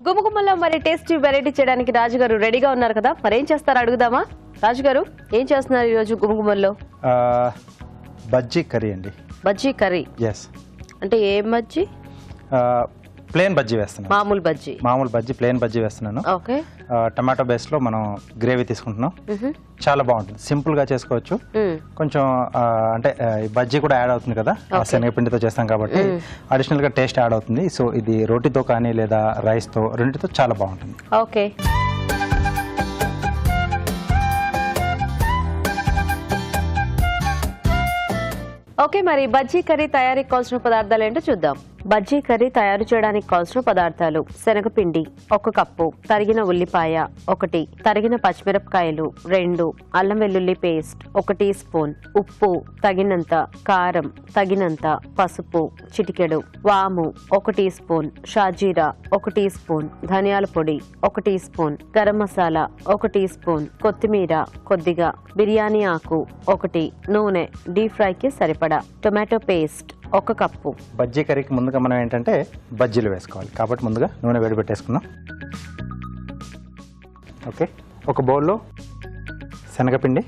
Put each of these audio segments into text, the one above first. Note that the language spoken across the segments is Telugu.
గుమగుమల్లో మరి టేస్టీ వెరైటీ చేయడానికి రాజుగారు రెడీగా ఉన్నారు కదా, మరి ఏం చేస్తారో అడుగుదామా? రాజుగారు ఏం చేస్తున్నారు ఈ రోజు గుమగుమల్లో? బజ్జీ కర్రీ అండి. బజ్జీ కర్రీ? ఎస్. అంటే ఏం బజ్జీ? ప్లేన్ బజ్జీ వేస్తున్నాను. మామూలు బజ్జీ? మామూలు బజ్జీ, ప్లేన్ బజ్జీ వేస్తున్నాను. ఓకే. టమాటో బేస్ లో మనం గ్రేవీ తీసుకుంటున్నాం. చాలా బాగుంటుంది, సింపుల్ గా చేసుకోవచ్చు. కొంచెం అంటే బజ్జీ కూడా యాడ్ అవుతుంది కదా, శనగపిండితో చేస్తాం కాబట్టి అడిషనల్ గా టేస్ట్ యాడ్ అవుతుంది. సో ఇది రోటీతో కానీ లేదా రైస్ తో రెండితో చాలా బాగుంటుంది. ఓకే. ఓకే, మరి బజ్జీ కర్రీ తయారీకి కావాల్సిన పదార్థాలు ఏంటో చూద్దాం. బజ్జీ కర్రీ తయారు చేయడానికి కావాల్సిన పదార్థాలు: శనగపిండి 1 కప్పు, తరిగిన ఉల్లిపాయ 1, తరిగిన పచ్చిమిరపకాయలు 2, అల్లం వెల్లుల్లి పేస్ట్ 1 టీ స్పూన్, ఉప్పు తగినంత, కారం తగినంత, పసుపు చిటికెడు, వాము 1 టీ స్పూన్, షాజీరా 1 టీ స్పూన్, ధనియాల పొడి 1 teaspoon, garam masala 1 teaspoon, కొత్తిమీర కొద్దిగా, బిర్యానీ ఆకు 1, నూనె డీప్ ఫ్రైకి సరిపడా, టొమాటో పేస్ట్ 1 కప్పు. బజ్జీ కర్రీకి ముందుగా మనం ఏంటంటే బజ్జీలు వేసుకోవాలి కాబట్టి ముందుగా నూనె వేడి పెట్టేసుకుందాం. ఓకే, ఒక బౌల్లో శనగపిండి,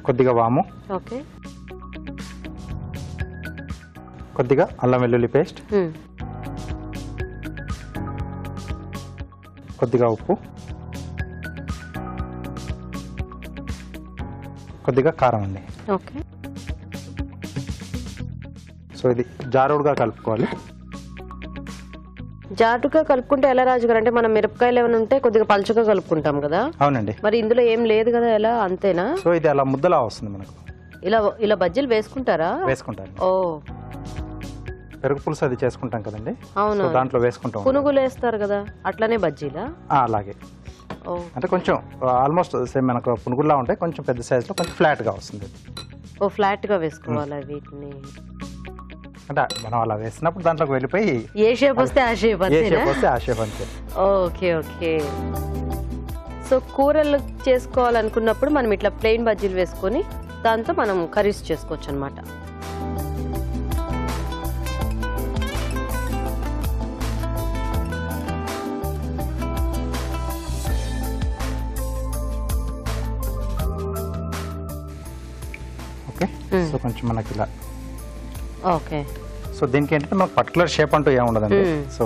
కొద్దిగా వాము, ఓకే, కొద్దిగా అల్లం వెల్లుల్లి పేస్ట్, కొద్దిగా ఉప్పు, కొద్దిగా కారం అండి. ఓకే. సో ఇది జారుడుగా కలుపుకోవాలి. జారుడుగా కలుపుకుంటే ఎలా రాజుగారు? అంటే మనం మిరపకాయలు ఏమైనా ఉంటే కొద్దిగా పలుచగా కలుపుకుంటాం కదా. అవునండి. మరి ఇందులో ఏం లేదు కదా, ఎలా? అంతేనా? సో ఇది అలా ముద్దలా వస్తుంది మనకు. ఇలా ఇలా బజ్జీలు వేసుకుంటారా? వేసుకుంటారు. ఓ, పెరుగు పులుసు అది చేసుకుంటాం కదండి. అవును, దాంట్లో వేసుకుంటాం. పునుగులు వేస్తారు కదా, అట్లానే బజ్జీలా? అలాగే. అంటే కొంచెం ఆల్మోస్ట్ సేమ్ మనకు పునుగుల్లా ఉంటాయి, కొంచెం పెద్ద సైజ్ లో, కొంచెం ఫ్లాట్ గా వస్తుంది. ఓ, ఫ్లాట్ గా వేసుకోవాలా వీటిని? అంటే మనం అలా వేసినప్పుడు దాంట్లోకి వెళ్ళిపోయి ఏ షేప్ వస్తే ఆ షేప్ అంతే. Okay okay. సో కూరలు చేసుకోవాలనుకున్నప్పుడు మనం ఇట్లా ప్లెయిన్ బజ్జీలు వేసుకొని దాంతో మనం కర్రీస్ చేసుకోవచ్చు అనమాట. ఓకే. సో కొంచెం మనకి ఇలా. ఓకే. సో దీనికి ఏంటంటే మనకు పర్టికులర్ షేప్ అంటూ ఏముండదండి. సో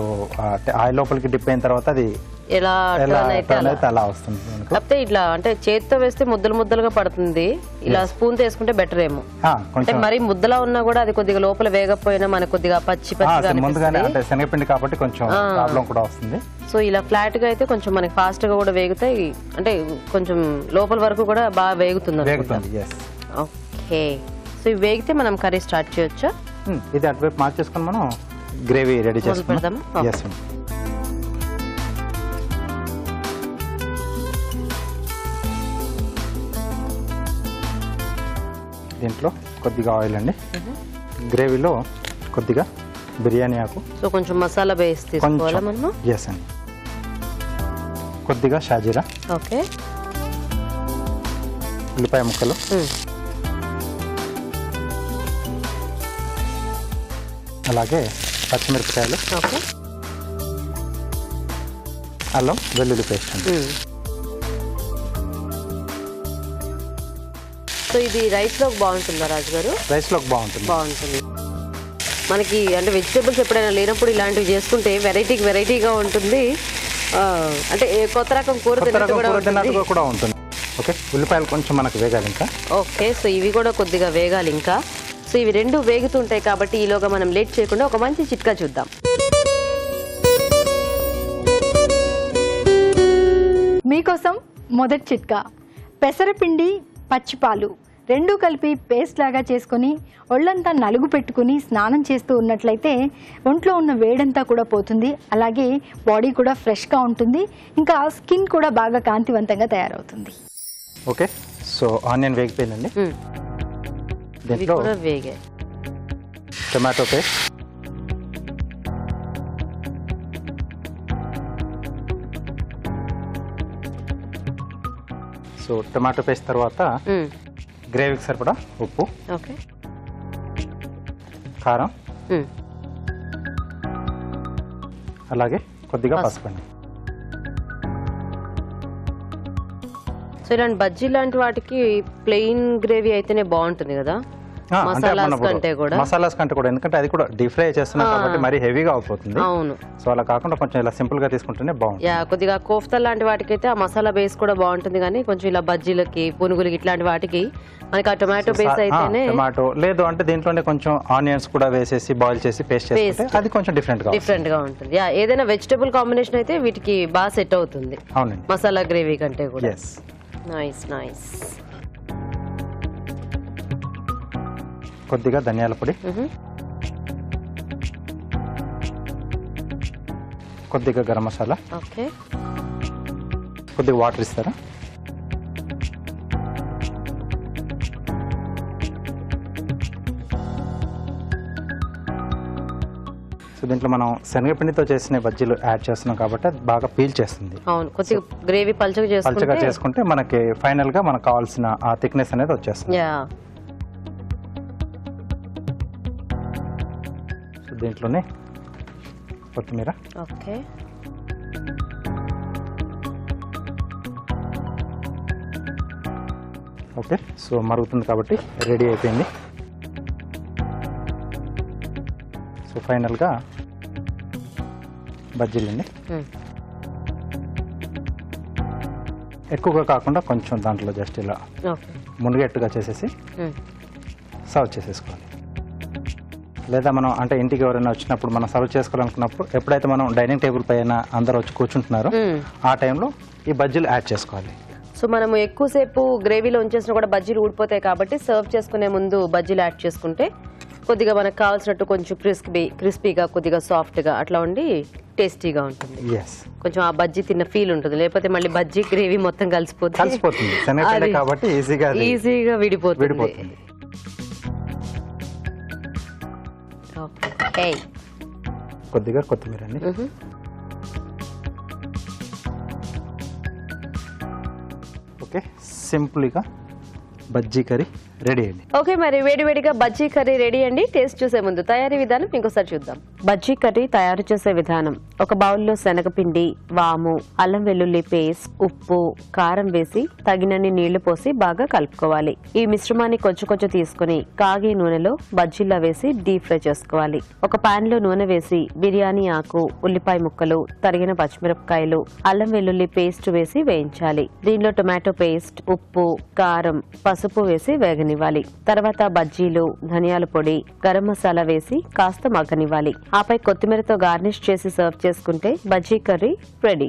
ఆయిల్ లోపలికి డిప్ అయిన తర్వాత అది ఎలా అలా వస్తుంది. కాకపోతే ఇట్లా అంటే చేతితో వేస్తే ముద్దలు ముద్దలుగా పడుతుంది, ఇలా స్పూన్ వేసుకుంటే బెటర్ ఏమో. అంటే మరి ముద్దలా ఉన్నా కూడా అది కొద్దిగా లోపల వేగపోయినా మనకు కొద్దిగా పచ్చి పచ్చి ముందుగానే, అంటే శనగపిండి కాబట్టి కొంచెం ప్రాబ్లం కూడా వస్తుంది. సో ఇలా ఫ్లాట్ గా అయితే కొంచెం మనకి ఫాస్ట్ గా కూడా వేగుతాయి, అంటే కొంచెం లోపల వరకు కూడా బాగా వేగుతుంది. ఓకే. సో ఇవి వేగితే మనం కర్రీ స్టార్ట్ చేయొచ్చా? ఇది అటువైపు మార్చేసుకొని మనం గ్రేవీ రెడీ చేసుకుందాం. దీంట్లో కొద్దిగా ఆయిల్ అండి, గ్రేవీలో కొద్దిగా బిర్యానీ ఆకు, సో కొంచెం మసాలా బేస్ తీసుకోవాలా మనం? ఎస్ అండి. కొద్దిగా షాజీరా, ఓకే, ఉల్లిపాయ ముక్కలు, అలాగే పచ్చిమిరపకాయలు, ఓకే, అల్లం వెల్లుల్లి పేస్ట్ అండి. సో ఇది రైస్ లోకి బాగుంటుందా రాజుగారు? రైస్ లోకి బాగుంటుంది. మనకి అంటే వెజిటేబుల్స్ ఎప్పుడైనా లేనప్పుడు ఇలాంటివి చేసుకుంటే వెరైటీగా ఉంటుంది, అంటే కొత్త రకం కూర తిన్నట్టుగా కూడా ఉంటుంది. ఓకే, ఉల్లిపాయలు కొంచెం మనకు వేగాలి ఇంకా. ఓకే, సో ఇవి కూడా కొద్దిగా వేగాలి ఇంకా. సో ఇవి రెండు వేగుతుంటాయి కాబట్టి ఈలోగా మనం లేట్ చేయకుండా ఒక మంచి చిట్కా చూద్దాం. మీకోసం మొదటి చిట్కా: పెసరపిండి, పచ్చిపాలు రెండూ కలిపి పేస్ట్ లాగా చేసుకొని ఒళ్ళంతా నలుగు పెట్టుకుని స్నానం చేస్తూ ఉన్నట్లయితే ఒంట్లో ఉన్న వేడంతా కూడా పోతుంది, అలాగే బాడీ కూడా ఫ్రెష్గా ఉంటుంది, ఇంకా స్కిన్ కూడా బాగా కాంతివంతంగా తయారవుతుంది. ఓకే, సో ఆనియన్ వేగిపోయిందండి. దీంట్లో tomato paste, so tomato paste తర్వాత గ్రేవీకి సరిపడా ఉప్పు, ఓకే, కారం, అలాగే కొద్దిగా పసుపు అండి. సో ఇలాంటి బజ్జీ లాంటి వాటికి ప్లెయిన్ గ్రేవీ అయితేనే బాగుంటుంది కదా, అంటే మసాలాస్ కంటే కూడా, ఎందుకంటే అది కూడా డీప్ ఫ్రై చేస్తున్నాం కాబట్టి మరీ హెవీగా అయిపోతుంది. అవును. సో అలా కాకుండా కొంచెం ఇలా సింపుల్ గా తీసుకుంటేనే బాగుంటుంది. కొద్దిగా కోఫ్తా లాంటి వాటికి అయితే ఆ మసాలా బేస్ కూడా బాగుంటుంది, కానీ కొంచెం ఇలా బజ్జీలకి పునుగులకి ఇట్లాంటి వాటికి మనకి ఆ టొమాటో బేస్ అయితేనే. టొమాటో లేదు అంటే దీంట్లోనే కొంచెం ఆనియన్స్ కూడా వేసేసి బాయిల్ చేసి పేస్ట్ చేస్తే అది కొంచెం డిఫరెంట్ గా ఉంటుంది. ఏదైనా వెజిటబుల్ కాంబినేషన్ అయితే వీటికి బాగా సెట్ అవుతుంది. అవునండి, మసాలా గ్రేవీ కంటే కూడా. నైస్. కొద్దిగా ధనియాల పొడి, కొద్దిగా గరం మసాలా, కొద్దిగా వాటర్ ఇస్తారా? సో దీంట్లో మనం శనగపిండితో చేసిన బజ్జీలు యాడ్ చేస్తున్నాం కాబట్టి అది బాగా పీల్ చేస్తుంది. అవును, కొద్దిగా గ్రేవీ పల్చగా చేసుకుంటే మనకి ఫైనల్ గా మనకు కావాల్సిన ఆ థిక్నెస్ అనేది వచ్చేస్తుంది. దీంట్లోనే కొత్తిమీర, ఓకే. సో మరుగుతుంది కాబట్టి రెడీ అయిపోయింది. సో ఫైనల్గా బజ్జీలండి, ఎక్కువగా కాకుండా కొంచెం దాంట్లో జస్ట్ ఇలా మునిగేట్టుగా చేసేసి సర్వ్ చేసేసుకోవాలి. లేదా మనం అంటే ఇంటికి ఎవరైనా వచ్చినప్పుడు మనం సర్వ్ చేసుకోవాలనుకున్నప్పుడు ఎప్పుడైతే మనం డైనింగ్ టేబుల్ పైన అందరూ వచ్చి కూర్చుంటున్నారో ఆ టైంలో ఈ బజ్జీలు యాడ్ చేసుకోవాలి. సో మనం ఎక్కువసేపు గ్రేవీలో ఉంచేసినా కూడా బజ్జీలు ఊడిపోతాయి కాబట్టి సర్వ్ చేసుకునే ముందు బజ్జీలు యాడ్ చేసుకుంటే కొద్దిగా మనకు కావాల్సినట్టు కొంచెం క్రిస్పీగా కొద్దిగా సాఫ్ట్గా అట్లా ఉండి టేస్టీగా ఉంటుంది. కొంచెం ఆ బజ్జీ తిన్న ఫీల్ ఉంటుంది, లేకపోతే మళ్ళీ బజ్జీ గ్రేవీ మొత్తం కలిసిపోతుంది కాబట్టి ఈజీగా విడిపోతుంది. కొద్దిగా కొత్తిమీర అండి. ఓకే, సింపుల్గా బజ్జీ కర్రీ రెడీ అండి. ఓకే, మరి వేడివేడిగా బజ్జీ కర్రీ రెడీ అండి. టేస్ట్ చూసే ముందు తయారీ విధానం ఇంకోసారి చూద్దాం. బజ్జీ కర్రీ తయారు చేసే విధానం: ఒక బౌల్లో శనగపిండి, వాము, అల్లం వెల్లుల్లి పేస్ట్, ఉప్పు, కారం వేసి తగినన్ని నీళ్లు పోసి బాగా కలుపుకోవాలి. ఈ మిశ్రమాన్ని కొంచెం తీసుకుని కాగి నూనెలో బజ్జీలా వేసి డీప్ ఫ్రై చేసుకోవాలి. ఒక పాన్ లో నూనె వేసి బిర్యానీ ఆకు, ఉల్లిపాయ ముక్కలు, తరిగిన పచ్చిమిరపకాయలు, అల్లం వెల్లుల్లి పేస్ట్ వేసి వేయించాలి. దీనిలో టొమాటో పేస్ట్, ఉప్పు, కారం, పసుపు వేసి వేగనివ్వాలి. తర్వాత బజ్జీలు, ధనియాల పొడి, గరం మసాలా వేసి కాస్త మగ్గనివ్వాలి. ఆపై కొత్తిమీరతో గార్నిష్ చేసి సర్వ్ చేసుకుంటే బజ్జీ కర్రీ రెడీ.